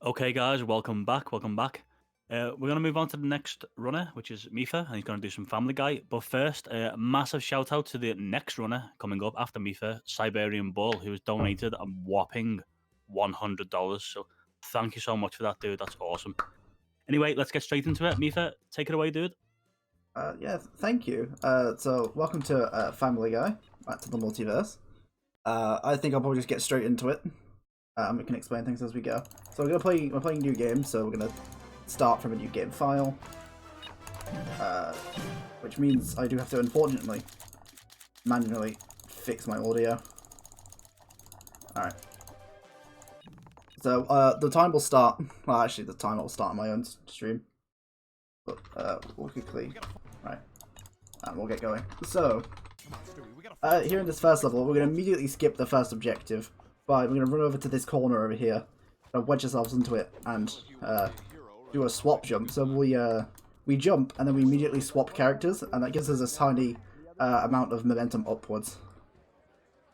Okay, guys, welcome back. Welcome back. We're going to move on to the next runner, which is Mifa, and he's going to do some Family Guy. But first, a massive shout out to the next runner coming up after Mifa, Siberian Bull, who has donated a whopping $100. So thank you so much for that, dude. That's awesome. Anyway, let's get straight into it. Mifa, take it away, dude. Yeah, thank you. So welcome to Family Guy, back to the multiverse. I think I'll probably just get straight into it. We can explain things as we go. So we're playing a new game, so we're gonna start from a new game file. Which means I do have to, unfortunately, manually fix my audio. Alright. So, the time will start... Well, actually, the time will start on my own stream. But, we'll quickly... Right. And we'll get going. So, here in this first level, we're going to immediately skip the first objective. But we're going to run over to this corner over here, wedge ourselves into it, and do a swap jump. So we jump, and then we immediately swap characters, and that gives us a tiny amount of momentum upwards.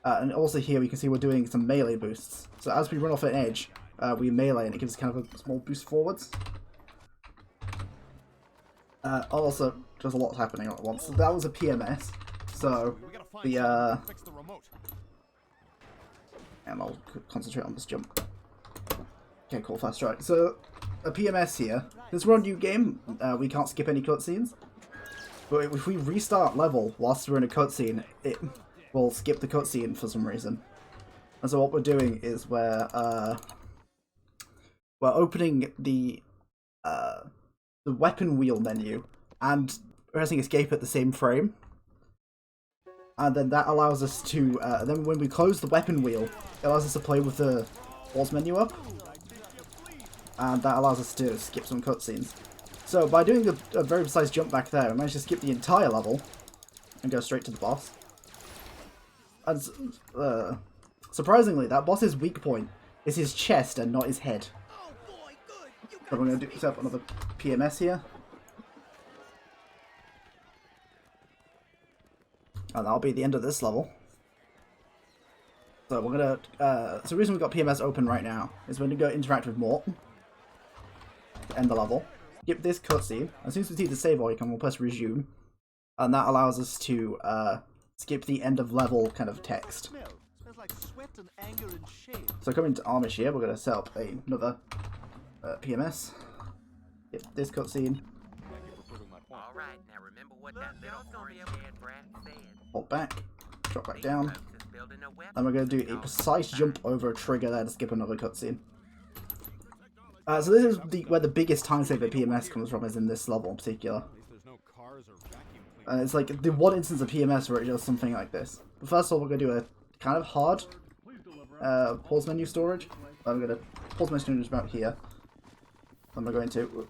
And also here we can see we're doing some melee boosts. So as we run off an edge, we melee, and it gives us kind of a small boost forwards. Also, there's a lot happening all at once. So that was a PMS. So the and I'll concentrate on this jump. Okay, cool, fast strike. So a PMS here. Since we're on new game, we can't skip any cutscenes. But if we restart level whilst we're in a cutscene, it will skip the cutscene for some reason. And so what we're doing is we're opening the weapon wheel menu and pressing escape at the same frame. And then that allows us to, then when we close the weapon wheel, it allows us to play with the pause menu up. And that allows us to skip some cutscenes. So by doing a very precise jump back there, I managed to skip the entire level and go straight to the boss. And surprisingly, that boss's weak point is his chest and not his head. So we're going to set up another PMS here. And that'll be the end of this level. So we're gonna, so the reason we've got PMS open right now is we're gonna go interact with Mort. To end the level. Skip this cutscene. As soon as we see the save icon, we'll press resume. And that allows us to, skip the end of level kind of text. So coming to Amish here, we're gonna set up another PMS. Skip this cutscene. Alright, now remember what that little orange-haired brat said. Hold back, drop back down, and we're going to do a precise jump over a trigger there to skip another cutscene. So this is where the biggest time saver PMS comes from, is in this level in particular. And it's like the one instance of PMS where it does something like this. But first of all, we're going to do a kind of hard pause menu storage. I'm going to pause menu storage about here. And we're going to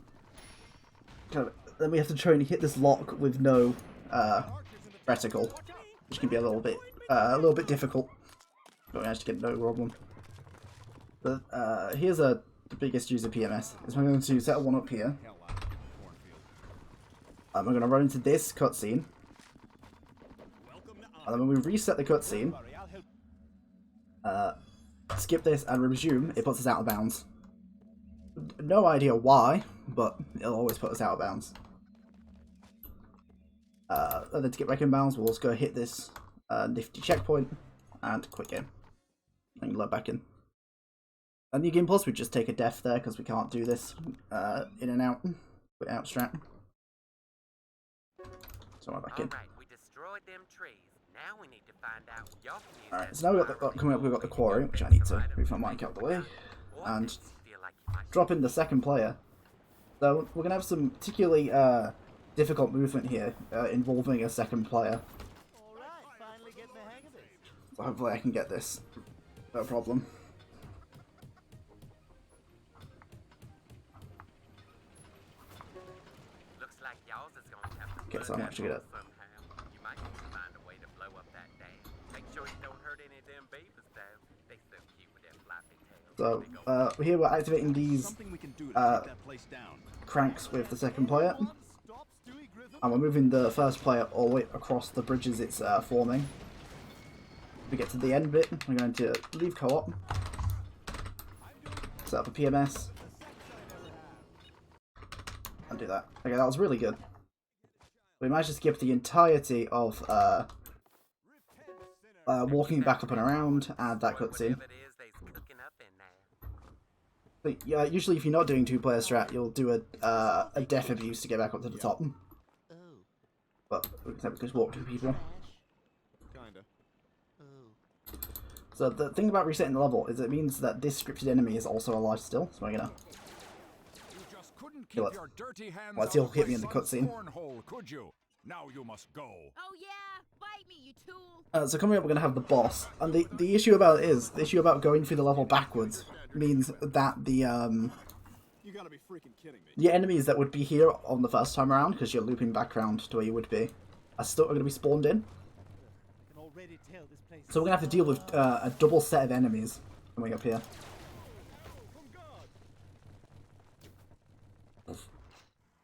kind of, then we have to try and hit this lock with no reticle, which can be a little bit difficult, but we managed to get no problem. But here's the biggest use of PMS. Is we're going to set one up here. We're going to run into this cutscene, and then when we reset the cutscene, skip this and resume, it puts us out of bounds. No idea why, but it'll always put us out of bounds. And then to get back in bounds, we'll just go hit this nifty checkpoint and quit game. And load back in. And New Game Plus, we just take a death there because we can't do this in and out without strat. So we're back in. Alright, so now we've got the quarry, which I need to move my mic out of the way. And drop in the second player. So we're going to have some particularly difficult movement here involving a second player. So hopefully I can get this. No problem. Okay, so I'm actually gonna... So, here we're activating these cranks with the second player. And we're moving the first player all the way across the bridges it's forming. If we get to the end bit, we're going to leave co-op, set up a PMS, undo that. Okay, that was really good. We managed to skip the entirety of walking back up and around, and that cutscene. But yeah, usually if you're not doing two-player strat, you'll do a death abuse to get back up to the top. But we can just walk to people. So the thing about resetting the level is it means that this scripted enemy is also alive still. So I'm gonna kill it. Let's see if he'll hit me in the cutscene. Now you must go. Oh yeah, bite me, you tool. So coming up, we're gonna have the boss, and the issue about it is the issue about going through the level backwards means that the You gotta be freaking kidding me. the enemies that would be here on the first time around, because you're looping back around to where you would be, are still going to be spawned in. So we're gonna have to deal with a double set of enemies coming up here.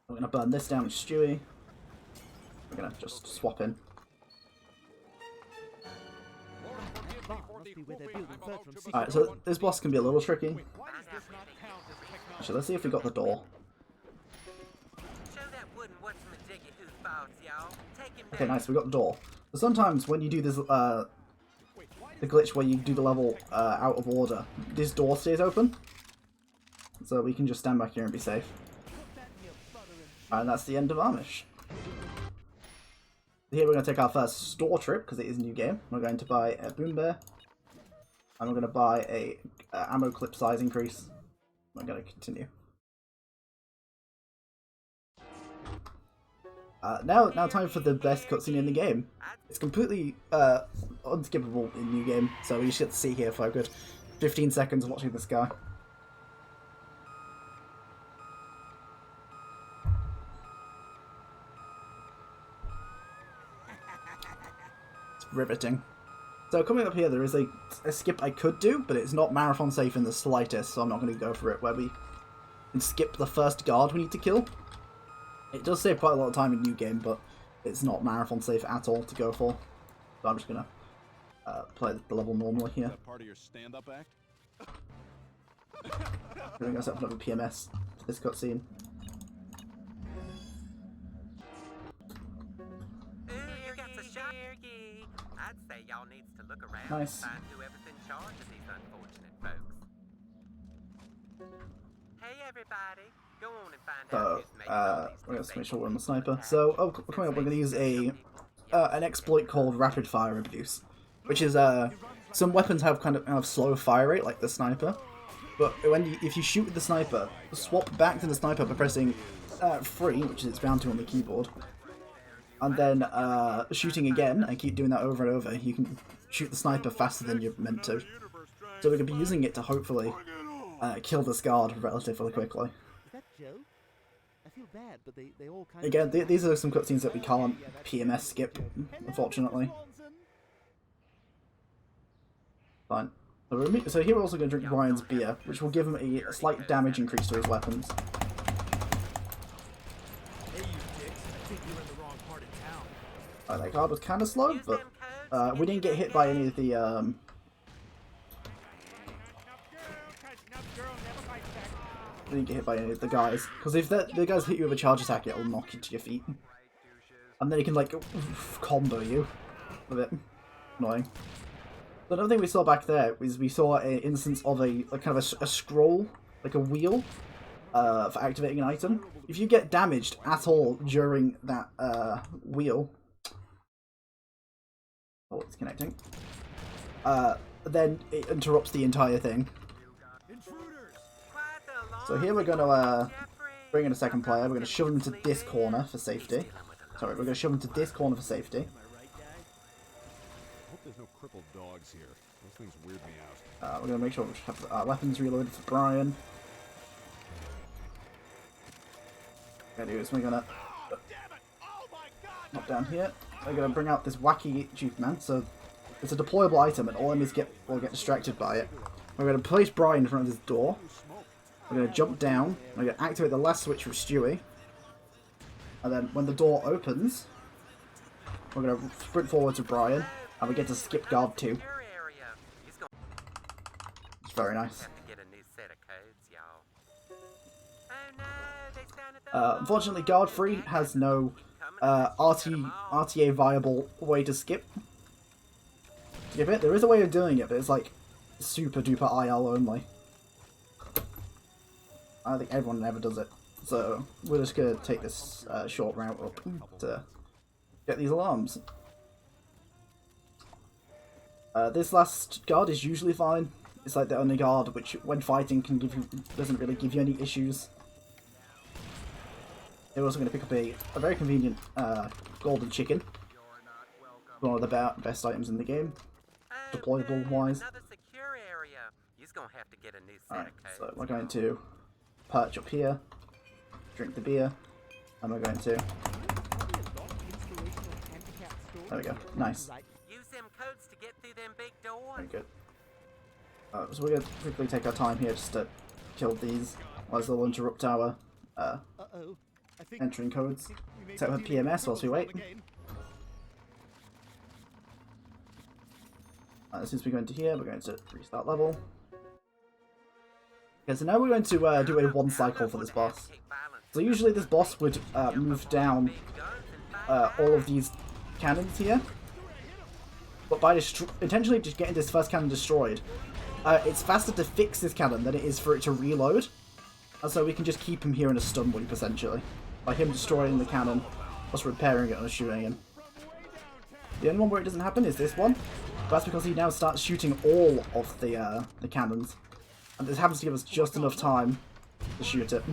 We're gonna burn this down with Stewie. We're gonna just swap in. Alright, so this boss can be a little tricky. Actually, let's see if we got the door. Okay, nice, we got the door. But sometimes when you do this, the glitch where you do the level out of order, this door stays open. So we can just stand back here and be safe. And that's the end of Amish. Here we're going to take our first store trip, because it is a new game. We're going to buy a Boom Bear. And we're going to buy a ammo clip size increase. I'm going to continue. Now time for the best cutscene in the game. It's completely unskippable in New Game, so we should see here for a good 15 seconds watching this guy. It's riveting. So coming up here, there is a skip I could do, but it's not marathon safe in the slightest, so I'm not going to go for it, where we can skip the first guard we need to kill. It does save quite a lot of time in New Game, but it's not marathon safe at all to go for. So I'm just gonna play the level normally here. Is that part of your stand-up act? Giving us up another PMS for this cutscene. I'd say y'all needs to look around Nice. and find whoever's in charge of these unfortunate folks. Hey everybody, go on and find out who's making all these we're gonna make sure we're on the donations. sniper. So, coming up, we're gonna use an exploit called rapid fire abuse, which is some weapons have kind of slow fire rate, like the sniper. But if you shoot with the sniper, swap back to the sniper by pressing 3, which is it's bound to on the keyboard, and then shooting again, and keep doing that over and over. You can shoot the sniper faster than you're meant to. So we're gonna be using it to hopefully kill this guard relatively quickly. Is that Joe? I feel bad, but they all kind Again, these are some cutscenes that we can't PMS skip, unfortunately. Fine. So here we're also going to drink Ryan's beer, which will give him a slight damage increase to his weapons. That guard was kind of slow, but we didn't get hit by any of the we didn't get hit by any of the guys, because if the guys hit you with a charge attack, it'll knock you to your feet, and then he can like combo you with it. Annoying. The other thing we saw back there was we saw an instance of a kind of a scroll, like a wheel, for activating an item. If you get damaged at all during that wheel, oh, it's connecting. Then it interrupts the entire thing. So here we're gonna bring in a second player. We're gonna shove him into this corner for safety. Sorry, we're gonna shove him to this corner for safety. There's no crippled dogs here. Those things weird me out. We're going to make sure we have our weapons reloaded for Brian. What we're going to do is we're going to knock down here. We're going to bring out this wacky Chief Man. So it's a deployable item and all enemies will get distracted by it. We're going to place Brian in front of this door. We're going to jump down. We're going to activate the last switch with Stewie. And then when the door opens, we're going to sprint forward to Brian. And we get to skip guard 2. It's very nice. Have to get a new set of codes, y'all. Oh no, they sounded the Unfortunately, Guard 3 has no RTA viable way to skip it. There is a way of doing it, but it's like super duper IL only. I don't think everyone ever does it. So we're just gonna take this short route up to get these alarms. This last guard is usually fine. It's like the only guard which, when fighting, doesn't really give you any issues. We're also going to pick up a very convenient golden chicken. One of the best items in the game, deployable wise. Alright, so we're going to perch up here, drink the beer, and we're going to... There we go, nice. Very good. So we're going to quickly take our time here just to kill these, otherwise they'll interrupt our entering codes. Set up a PMS whilst we wait. As soon as we go into here, we're going to restart level. Okay, so now we're going to do a one cycle for this boss. So usually this boss would move down all of these cannons here, but by intentionally just getting this first cannon destroyed, it's faster to fix this cannon than it is for it to reload, and so we can just keep him here in a stun loop essentially, by him destroying the cannon, plus repairing it and shooting him. The only one where it doesn't happen is this one, but that's because he now starts shooting all of the cannons, and this happens to give us just enough time to shoot it.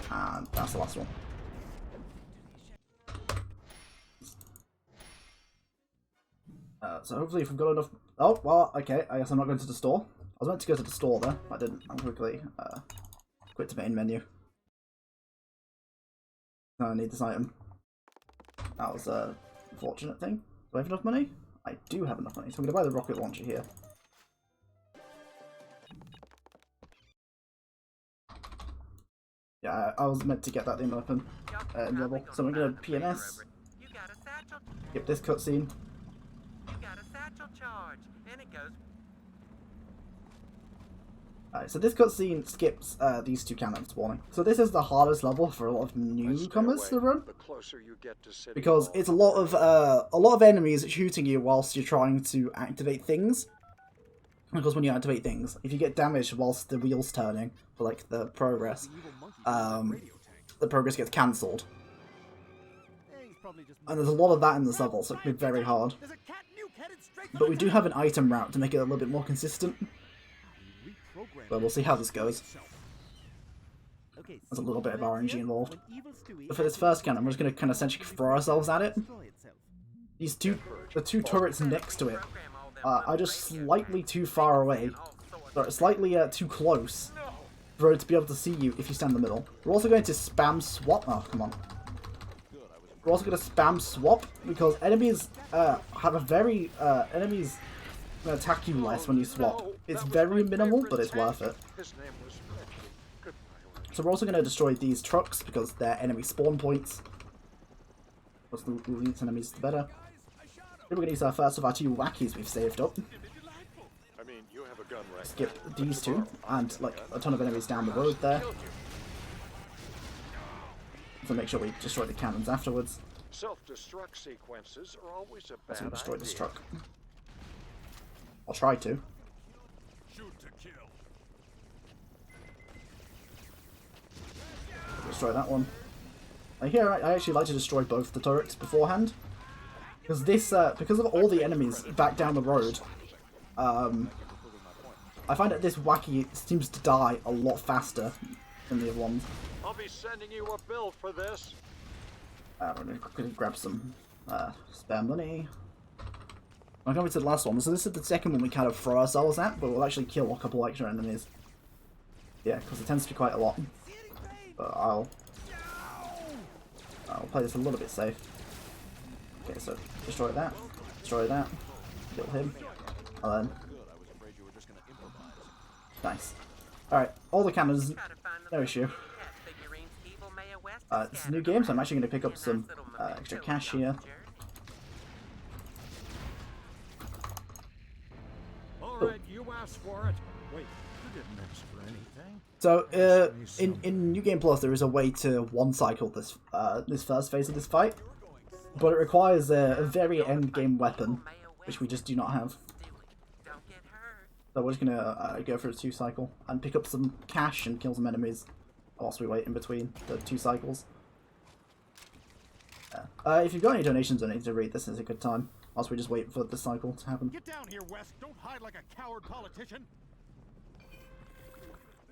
And that's the last one. So hopefully if we've got enough... Oh, well, okay, I guess I'm not going to the store. I was meant to go to the store there, I didn't. I'll quickly quit the main menu. No, I need this item. That was a unfortunate thing. Do I have enough money? I do have enough money, so I'm going to buy the rocket launcher here. Yeah, I was meant to get that thing open in level, so I'm going to PMS. Skip this cutscene. Alright, so this cutscene skips these two cannons, warning. So this is the hardest level for a lot of newcomers to run, because it's a lot of enemies shooting you whilst you're trying to activate things. Because when you activate things, if you get damaged whilst the wheel's turning, for like the progress gets cancelled. And there's a lot of that in this level, so it can be very hard. But we do have an item route to make it a little bit more consistent. But we'll see how this goes. There's a little bit of RNG involved. But for this first cannon, we're just going to kind of essentially throw ourselves at it. The two turrets next to it are just slightly too far away. Sorry, slightly too close for it to be able to see you if you stand in the middle. We're also going to spam swap. Oh, come on. We're also going to spam swap because enemies have a very... enemies attack you less when you swap. It's very minimal, but it's worth it. So we're also going to destroy these trucks because they're enemy spawn points. Plus the least enemies, the better. Then we're going to use our first of our two wackies we've saved up. Skip these two, and like a ton of enemies down the road there. So make sure we destroy the cannons afterwards. Self-destruct sequences are always a Let's bad destroy this idea. truck. I'll try to. Destroy that one. Here, I actually like to destroy both the turrets beforehand, because this, because of all the enemies back down the road, I find that this wacky seems to die a lot faster than the other ones. I'll be sending you a bill for this. I'm going to quickly grab some spare money. I'm going to the last one. So this is the second one we kind of throw ourselves at, but we'll actually kill a couple extra enemies. Yeah, because it tends to be quite a lot. But I'll play this a little bit safe. Okay, so destroy that, kill him, and then... Nice. Alright, all the cannons, no issue. It's a new game, so I'm actually going to pick up some extra cash here. Alright, you asked for it. Wait, So, in New Game Plus, there is a way to one-cycle this this first phase of this fight, but it requires a very end-game weapon, which we just do not have. So we're just gonna go for a 2-cycle and pick up some cash and kill some enemies whilst we wait in between the 2 cycles. If you've got any donations or anything to read, this is a good time, whilst we just wait for the cycle to happen. Get down here, West. Don't hide like a coward politician.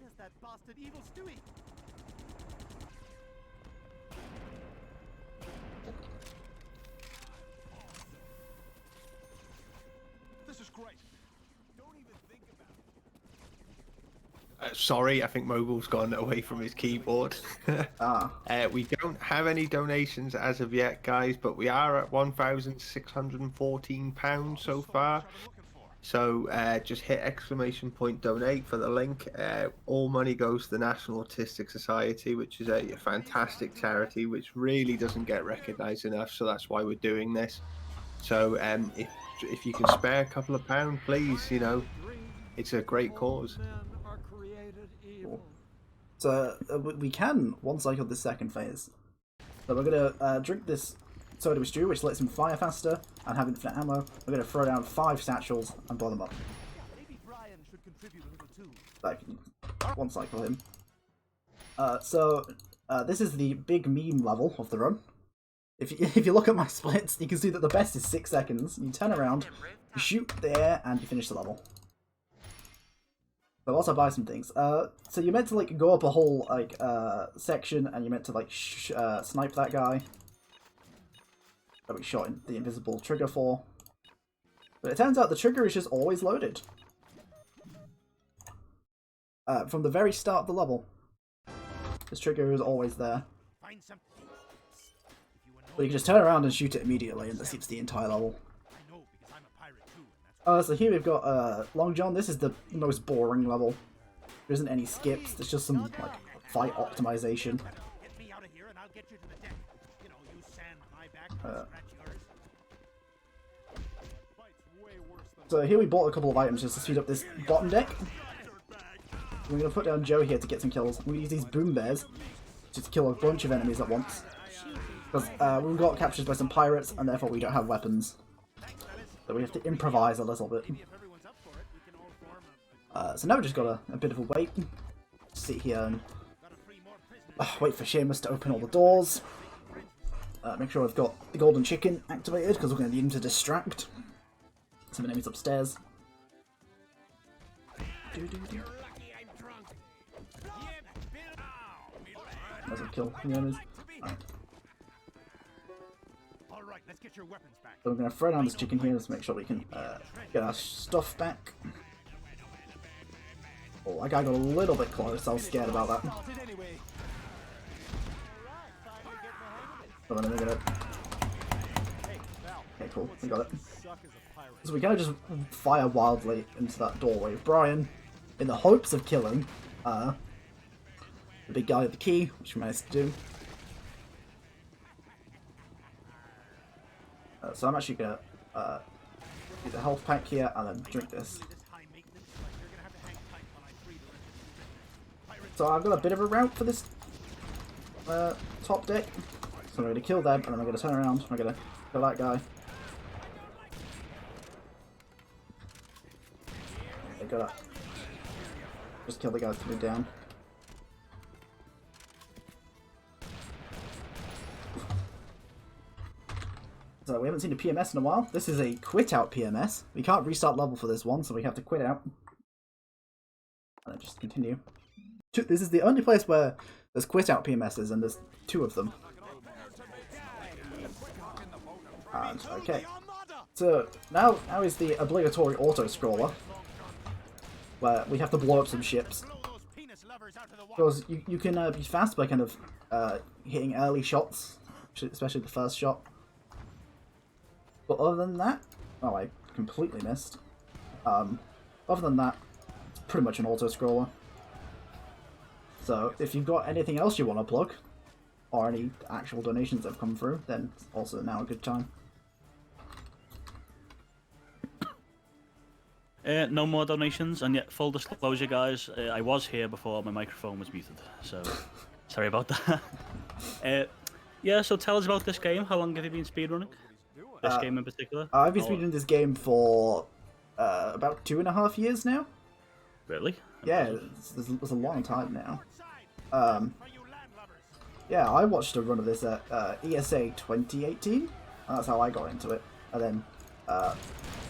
There's that bastard evil Stewie. This is great. Don't even think about it. Sorry, I think Mobile's gone away from his keyboard. We don't have any donations as of yet, guys, but we are at £1,614 so far. So just hit !donate for the link. All money goes to the National Autistic Society, which is a fantastic charity which really doesn't get recognised enough. So that's why we're doing this. So if you can spare a couple of pounds, please, you know, it's a great cause. So we can one-cycle the second phase. So we're gonna drink this soda with stew, which lets him fire faster and have infinite ammo. We're gonna throw down 5 satchels and blow them up. Maybe Brian should contribute a little too. I can one-cycle him. This is the big meme level of the run. If you look at my splits, you can see that the best is 6 seconds. You turn around, you shoot the air, and you finish the level. So I'll also buy some things. So you're meant to like go up a whole like section, and you're meant to like snipe that guy that we shot in the invisible trigger for. But it turns out the trigger is just always loaded from the very start of the level. This trigger is always there. But you can just turn around and shoot it immediately, and that keeps the entire level. So here we've got Long John. This is the most boring level. There isn't any skips. There's just some like fight optimization. So here we bought a couple of items just to speed up this bottom deck. We're gonna put down Joe here to get some kills. We use these boom bears just to kill a bunch of enemies at once. Because we got captured by some pirates, and therefore we don't have weapons. So we have to improvise a little bit. So now we've just got a bit of a wait. Sit here and wait for Seamus to open all the doors. Make sure I've got the golden chicken activated, because we're going to need him to distract some enemies upstairs. Might as well kill the enemies. Right. So we're going to throw down this chicken here, just to make sure we can get our stuff back. Oh, that guy got a little bit close, I was scared about that. So then we're gonna... Okay, cool, we got it. So we kind of just fire wildly into that doorway of Brian, in the hopes of killing the big guy with the key, which we managed to do. So I'm actually gonna do the health pack here and then drink this. So I've got a bit of a route for this top deck. So I'm gonna kill them and then I'm gonna turn around and I'm gonna kill that guy. I gotta just kill the guy coming down. So we haven't seen a PMS in a while. This is a quit out PMS. We can't restart level for this one, so we have to quit out. And then just continue. This is the only place where there's quit out PMSs, and there's 2 of them. And, okay. So now is the obligatory auto-scroller, where we have to blow up some ships. Because you can be fast by kind of hitting early shots, especially the first shot. But other than that, oh, I completely missed. Other than that, it's pretty much an auto-scroller. So if you've got anything else you want to plug, or any actual donations that have come through, then it's also now a good time. No more donations, and yet full disclosure, guys, I was here before my microphone was muted, so sorry about that. Yeah, so tell us about this game. How long have you been speedrunning? This game in particular? I've been speedrunning this game for about 2.5 years now. Really? Yeah, it's a long time now. Yeah, I watched a run of this at ESA 2018. That's how I got into it. And then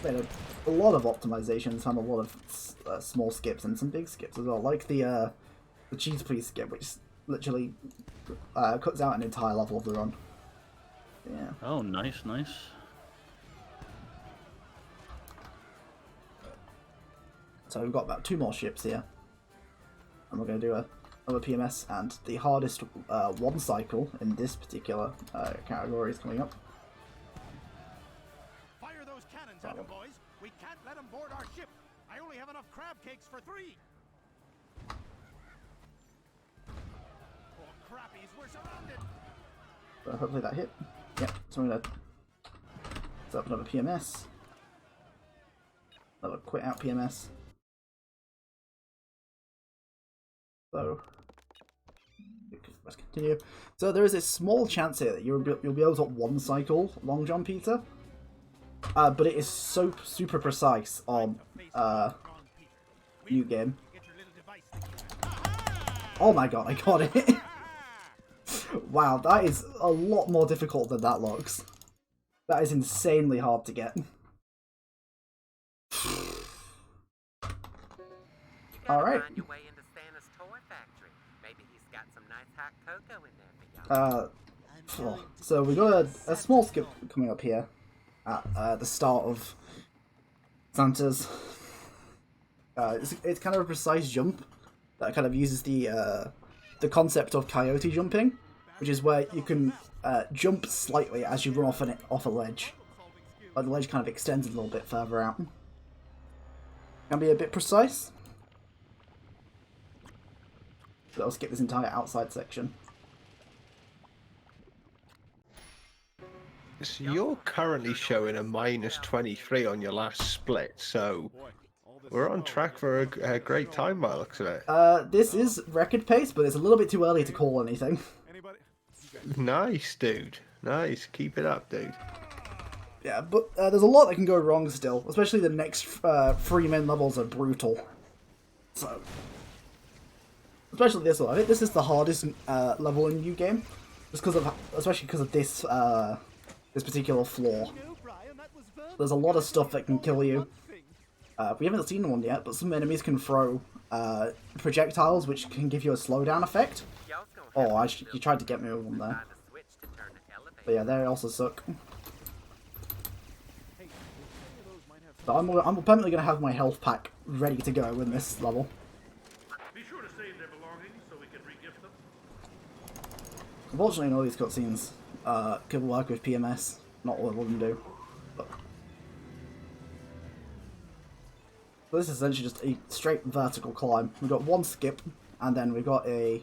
made a lot of optimizations, found a lot of small skips and some big skips as well, like the cheese please skip, which literally cuts out an entire level of the run. Yeah. Oh, nice, nice. So we've got about 2 more ships here, and we're going to do another PMS, and the hardest one cycle in this particular category is coming up. Fire those cannons at them, boys. We can't let them board our ship. I only have enough crab cakes for 3. Oh, crappies, we're surrounded. So hopefully that hit. Yep, so I'm going to set up another PMS. Another quit out PMS. So let's continue. So there is a small chance here that you'll be able to one cycle long jump, Peter. But it is so super precise on new game. Oh my god, I got it! Wow, that is a lot more difficult than that looks. That is insanely hard to get. Alright. So we got a small skip coming up here at the start of Santa's. It's kind of a precise jump that kind of uses the concept of coyote jumping, which is where you can jump slightly as you run off a ledge. But the ledge kind of extends a little bit further out. Can be a bit precise. So I'll skip this entire outside section. So you're currently showing a -23 on your last split, so we're on track for a great time by the looks of it. This is record pace, but it's a little bit too early to call anything. Nice, dude. Nice. Keep it up, dude. Yeah, but there's a lot that can go wrong still, especially the next 3 main levels are brutal. So, especially this one. I think this is the hardest level in New Game, just especially because of this this particular flaw. There's a lot of stuff that can kill you. We haven't seen one yet, but some enemies can throw projectiles, which can give you a slowdown effect. Oh, you tried to get me with one there. But yeah, they also suck. But I'm permanently going to have my health pack ready to go in this level. Be sure to save their belongings so we can re-gift them. Unfortunately, all these cutscenes can work with PMS. Not all of them do. But so this is essentially just a straight vertical climb. We've got 1 skip, and then we've got a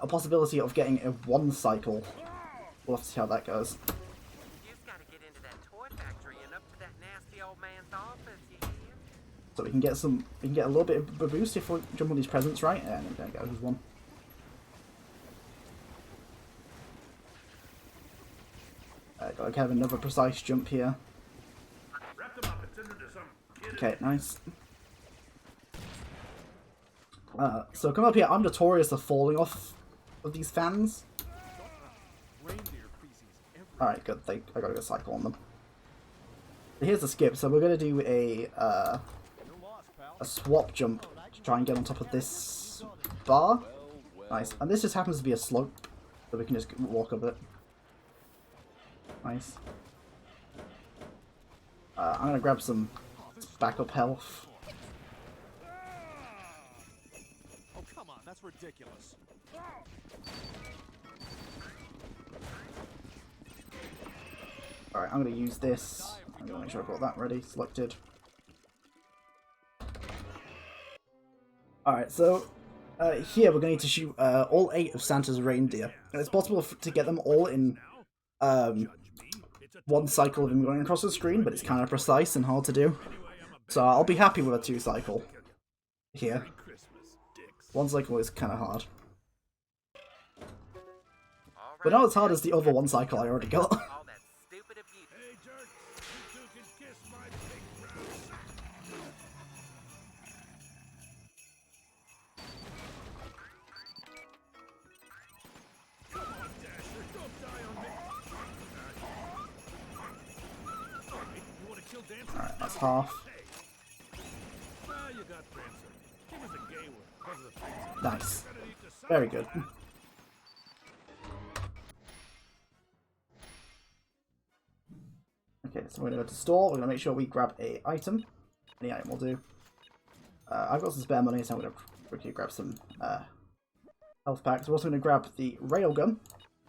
possibility of getting a 1 cycle. We'll have to see how that goes. So we can get a little bit of a boost if we jump on these presents, right? Yeah, there we go, there's 1. Gotta have another precise jump here. Okay, nice. So come up here, I'm notorious for falling off of these fans. Alright, good, I gotta go cycle on them. Here's the skip, so we're gonna do a swap jump to try and get on top of this bar. Nice, and this just happens to be a slope, so we can just walk up it. Nice. I'm gonna grab some backup health. Oh, come on, that's ridiculous. Alright, I'm gonna use this. I'm gonna make sure I've got that ready, selected. Alright, so here we're going to need to shoot all 8 of Santa's reindeer. And it's possible to get them all in 1 cycle of him going across the screen, but it's kind of precise and hard to do. So I'll be happy with a 2-cycle here. 1 cycle is kind of hard. But not as hard as the other 1 cycle I already got. All that stupid abuse. Hey, Jerk, you two can kiss my big brown. Come on, Dasher, don't die on me. Hey, you want to kill Dancer? Alright, that's half. Ah, you got Prancer. Kim is a gay word. Because of the fancy. Nice. Better eat the sun. Very good. Okay, so we're going to go to store. We're going to make sure we grab a item. Any item will do. I've got some spare money, so I'm going to quickly grab some health packs. We're also going to grab the railgun,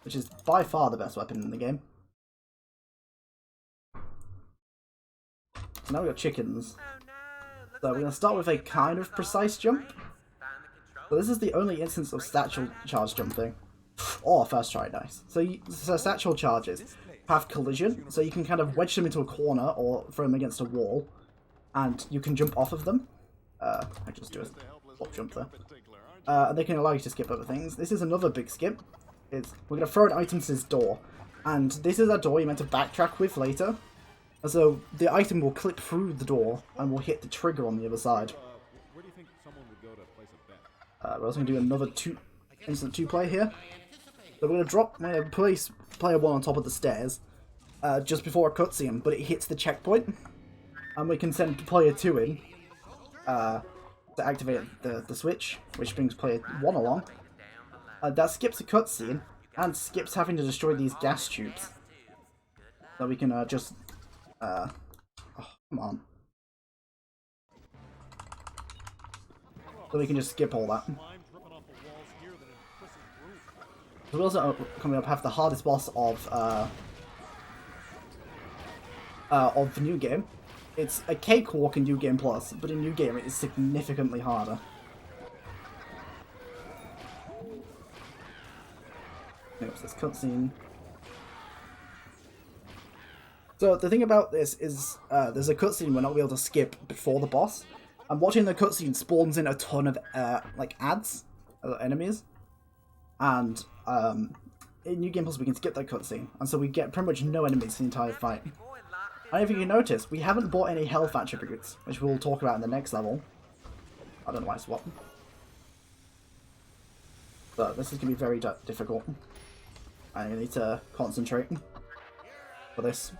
which is by far the best weapon in the game. So now we've got chickens. So we're going to start with a kind of precise jump. So this is the only instance of satchel charge jumping. Oh, first try, nice. So satchel charges have collision, so you can kind of wedge them into a corner or throw them against a wall, and you can jump off of them. I just do a swap jump there. And they can allow you to skip over things. This is another big skip. We're going to throw an item to this door, and this is a door you're meant to backtrack with later. And so the item will clip through the door and will hit the trigger on the other side. Where do you think someone would go to place a bet? We're also going to do another instant 2-play here. So we're going to place player 1 on top of the stairs just before a cutscene, but it hits the checkpoint. And we can send player 2 in to activate the switch, which brings player 1 along. That skips a cutscene and skips having to destroy these gas tubes. So we can just... oh, come on. So we can just skip all that. We also, coming up, have the hardest boss of the new game. It's a cakewalk in New Game Plus, but in New Game it is significantly harder. Oops, this cutscene. So the thing about this is, there's a cutscene we're not able to skip before the boss, and watching the cutscene spawns in a ton of like ads, enemies, and in New Game Plus we can skip that cutscene, and so we get pretty much no enemies the entire fight. And if you can notice, we haven't bought any health attributes, which we'll talk about in the next level. I don't know why I swapped. So this is going to be very difficult. I need to concentrate for this.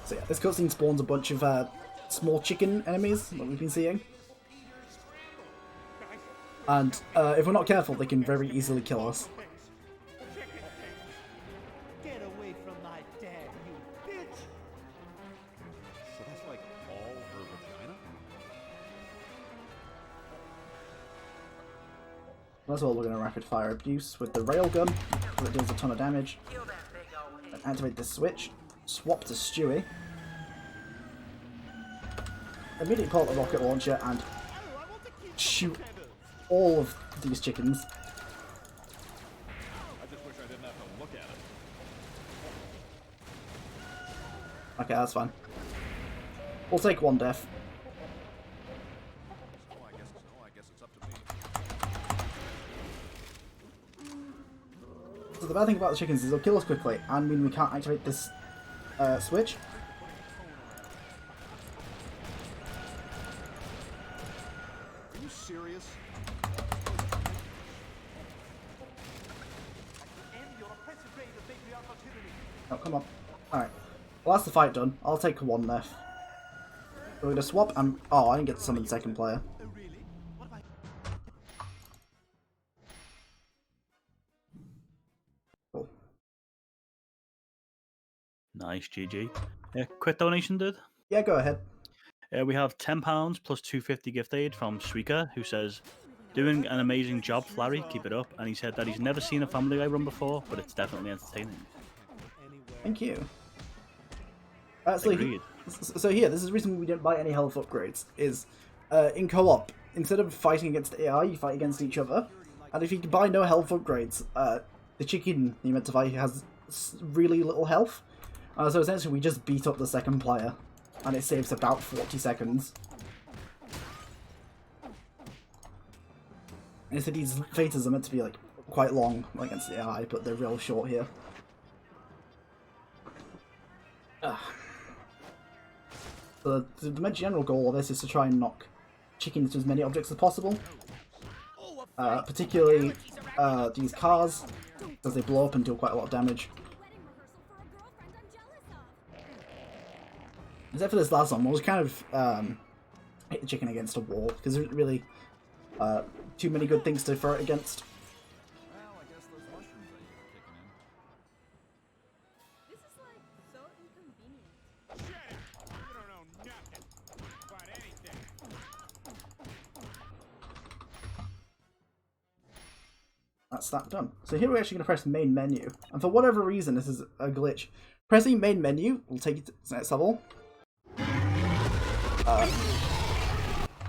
So yeah, this cutscene spawns a bunch of small chicken enemies that we've been seeing. And if we're not careful, they can very easily kill us. Get away from my dad, you bitch! So that's like all her vagina? That's all we're going to rapid fire abuse with the railgun, so it deals a ton of damage. And activate this switch. Swap to Stewie. Immediately pull out the rocket launcher and shoot all of these chickens. I just wish I didn't have to look at it. Okay, that's fine. We'll take 1 death. I guess it's up to me. So the bad thing about the chickens is they'll kill us quickly, and mean we can't activate this switch. Are you serious? Oh, come on. Alright. Well, that's the fight done. I'll take 1 death. So we're going to swap and... Oh, I didn't get to summon second player. Cool. Nice, GG. Quick donation, dude. Yeah, go ahead. We have £10 plus 250 gift aid from Suika, who says, "Doing an amazing job, Larry. Keep it up." And he said that he's never seen a Family Guy run before, but it's definitely entertaining. Thank you. Agreed. So here, this is the reason we didn't buy any health upgrades, is in co-op, instead of fighting against AI, you fight against each other. And if you can buy no health upgrades, the chicken you meant to buy has really little health. So essentially we just beat up the second player, and it saves about 40 seconds. And so these phases are meant to be like quite long against the AI, but they're real short here. So the general goal of this is to try and knock chicken into as many objects as possible. Particularly these cars, because they blow up and do quite a lot of damage. Except for this last one, we'll just kind of hit the chicken against a wall, because there's really too many good things to throw it against. Well, I guess those mushrooms I ate are kicking in. This is like so inconvenient. Shut up! You don't know nothing about anything. That's that done. So here we're actually going to press main menu, and for whatever reason this is a glitch. Pressing main menu will take you to the next level.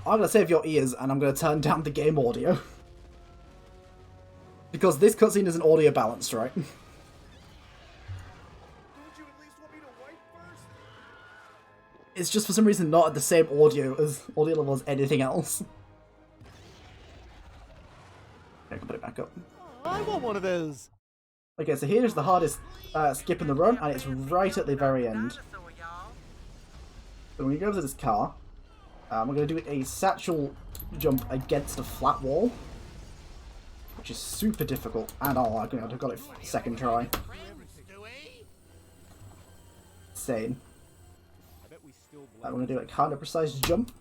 I'm going to save your ears and I'm going to turn down the game audio. Because this cutscene isn't audio balanced, right? Don't you at least want me to wipe first? It's just for some reason not at the same audio level as anything else. I can put it back up. I want one of those. Okay, so here's the hardest skip in the run, and it's right at the very end. So when you go over to this car, we're going to do a satchel jump against a flat wall, which is super difficult, and oh my god, I've got it second try. Insane. We're going to do a kind of precise jump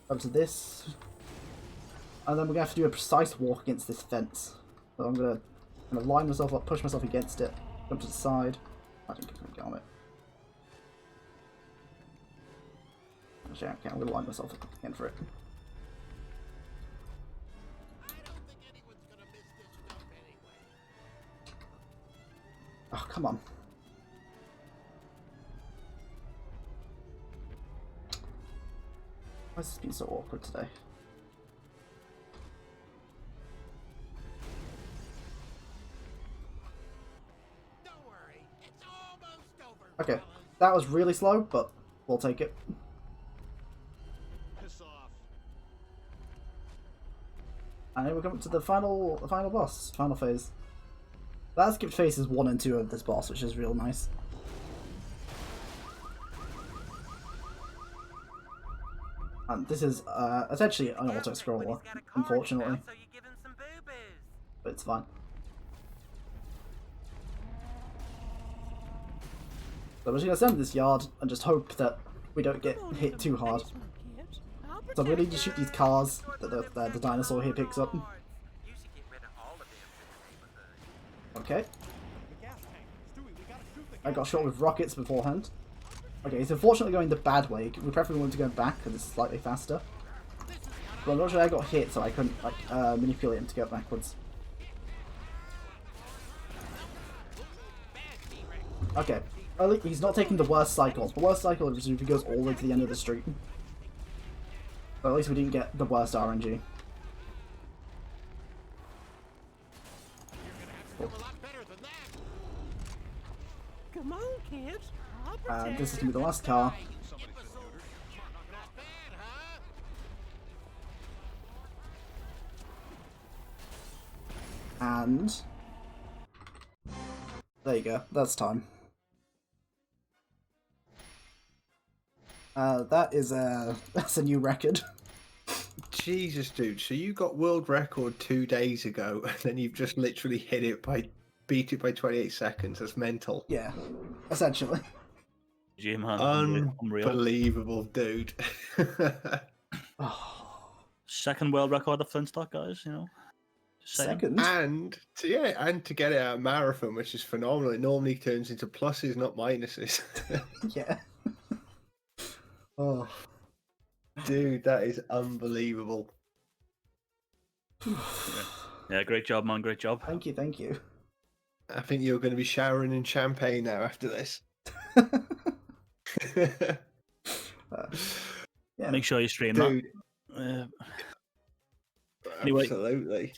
up to this, and then we're going to have to do a precise walk against this fence. So I'm going to kind of line myself up, push myself against it, jump to the side. I think I can get on it. Actually, I'm going to line myself up again for it. Oh, come on. Why has this been so awkward today? Okay, that was really slow, but we'll take it. Piss off. And then we're coming to the final boss, final phase. That skipped phases 1 and 2 of this boss, which is real nice. And this is essentially an auto-scroller, unfortunately. But it's fine. So we're just going to stand in this yard and just hope that we don't get hit too hard. So we need to shoot these cars that the dinosaur here picks up. Okay. I got shot with rockets beforehand. Okay, he's unfortunately going the bad way. We preferably want to go back because it's slightly faster. But unfortunately I got hit, so I couldn't manipulate him to go backwards. Okay. He's not taking the worst cycle. The worst cycle is if he goes all the way to the end of the street. But at least we didn't get the worst RNG. Cool. Come on, kids. This is going to be the last car. And there you go. That's time. That's a new record. Jesus, dude. So you got world record 2 days ago, and then you've just literally beat it by 28 seconds. That's mental. Yeah, essentially. G-Man, unreal. Unbelievable, dude. Second world record of Flintstock, guys, you know. Second? And to get it out of marathon, which is phenomenal. It normally turns into pluses, not minuses. Yeah. Oh. Dude, that is unbelievable. Yeah, great job, man. Great job. Thank you, thank you. I think you're going to be showering in champagne now after this. Yeah. Make sure you stream Dude. that. Anyway, Absolutely.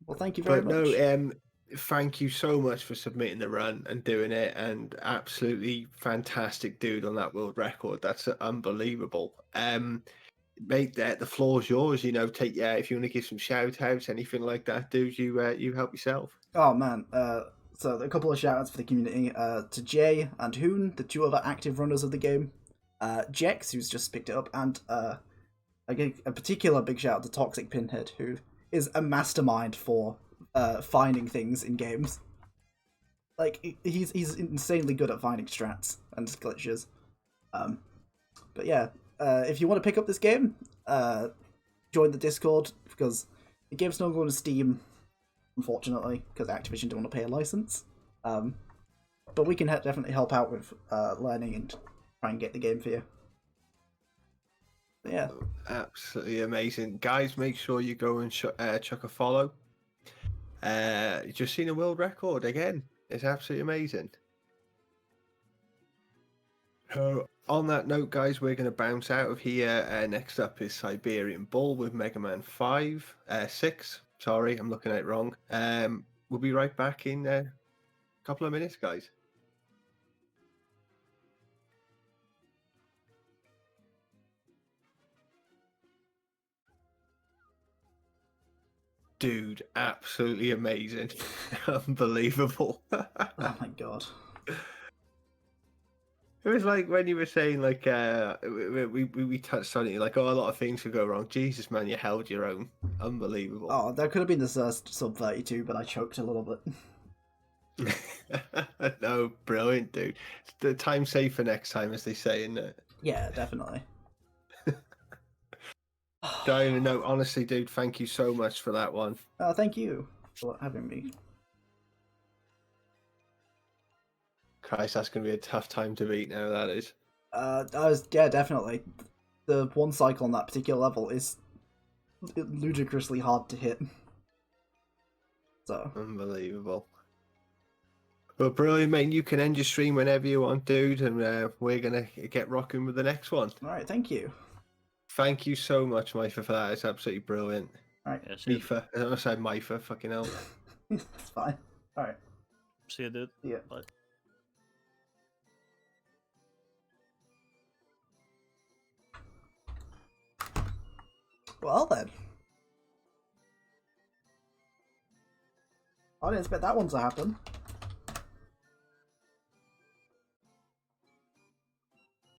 Well, thank you very But much. no, thank you so much for submitting the run and doing it, and absolutely fantastic dude on that world record. That's unbelievable. Mate, the floor's yours. You know, take if you want to give some shout outs, anything like that, dude. You help yourself. Oh man, so a couple of shout outs for the community, to Jay and Hoon, the two other active runners of the game, Jex, who's just picked it up, and a particular big shout out to Toxic Pinhead, who is a mastermind for finding things in games. Like, he's insanely good at finding strats and glitches. But yeah, if you want to pick up this game, join the Discord, because the game's not going to Steam, unfortunately, because Activision don't want to pay a license. But we can definitely help out with learning and try and get the game for you. But yeah. Absolutely amazing. Guys, make sure you go and chuck a follow. Just seen a world record again. It's absolutely amazing. So, on that note, guys, we're going to bounce out of here. Next up is Siberian Bull with Mega Man 6. Sorry, I'm looking at it wrong. We'll be right back in a couple of minutes, guys. Dude, absolutely amazing. Unbelievable. Oh my god. It was like when you were saying, like, we touched on it, like, oh, a lot of things could go wrong. Jesus, man, you held your own. Unbelievable. Oh, that could have been the first sub 32, but I choked a little bit. No, brilliant, dude. The time saved for next time, as they say, isn't it? Yeah, definitely. Diana, no, honestly, dude, thank you so much for that one. Thank you for having me. Christ, that's going to be a tough time to beat now, that is. Yeah, definitely. The one cycle on that particular level is ludicrously hard to hit. So. Unbelievable. Well, brilliant, mate. You can end your stream whenever you want, dude, and we're going to get rocking with the next one. Alright, thank you. Thank you so much, Mifa, for that. It's absolutely brilliant. Alright. Yeah, Mifa. I almost said Mifa, fucking hell. It's fine. Alright. See you, dude. Yeah. Bye. Well then. I didn't expect that one to happen.